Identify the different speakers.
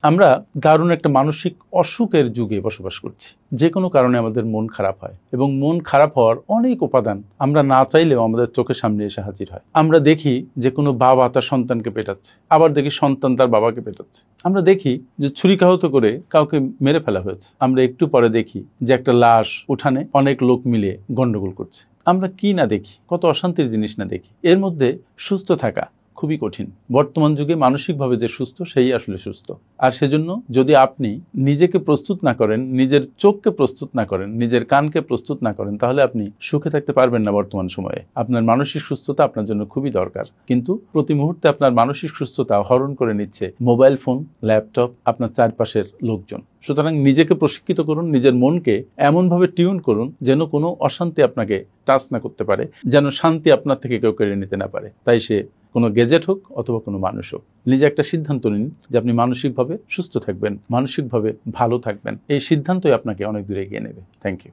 Speaker 1: আমরা দারুণ একটা মানসিক অসুখের যুগে বসবাস করছি। যে কোনো কারণে আমাদের মন খারাপ হয় এবং মন খারাপ হওয়ার অনেক উপাদান আমরা না চাইলেও আমাদের চোখের সামনে এসে হাজির হয়। আমরা দেখি যে কোনো বাবা তার সন্তানকে পেটাচ্ছে, আবার দেখি সন্তান তার বাবাকে পেটাচ্ছে। আমরা দেখি যে ছুরিকাহত করে কাউকে মেরে ফেলা হয়েছে। আমরা একটু পরে দেখি যে একটা লাশ উঠানে অনেক লোক মিলে গন্ডগোল করছে। আমরা কি না দেখি, কত অশান্তির জিনিস না দেখি। এর মধ্যে সুস্থ থাকা খুবই কঠিন। বর্তমান যুগে মানসিকভাবে যে সুস্থ সেই আসলে সুস্থ। আর সেজন্য যদি আপনি নিজেকে প্রস্তুত না করেন, নিজের চোখকে প্রস্তুত না করেন, নিজের কানকে প্রস্তুত না করেন, তাহলে আপনি সুখে থাকতে পারবেন না। বর্তমান সময়ে আপনার মানসিক সুস্থতা আপনার জন্য খুবই দরকার, কিন্তু প্রতি মুহূর্তে আপনার মানসিক সুস্থতা হরণ করে নিচ্ছে মোবাইল ফোন, ল্যাপটপ, আপনার চারপাশের লোকজন। সুতরাং নিজেকে প্রশিক্ষিত করুন, নিজের মনকে এমনভাবে টিউন করুন যেন কোনো অশান্তি আপনাকে টাচ না করতে পারে, যেন শান্তি আপনার থেকে কেউ কেড়ে নিতে না পারে। তাই সে কোনো গেজেট হোক অথবা কোনো মানুষ হোক, নিজে একটা সিদ্ধান্ত নিন যে আপনি মানসিকভাবে সুস্থ থাকবেন, মানসিকভাবে ভালো থাকবেন। এই সিদ্ধান্তই আপনাকে অনেক দূরে এগিয়ে নেবে। Thank you.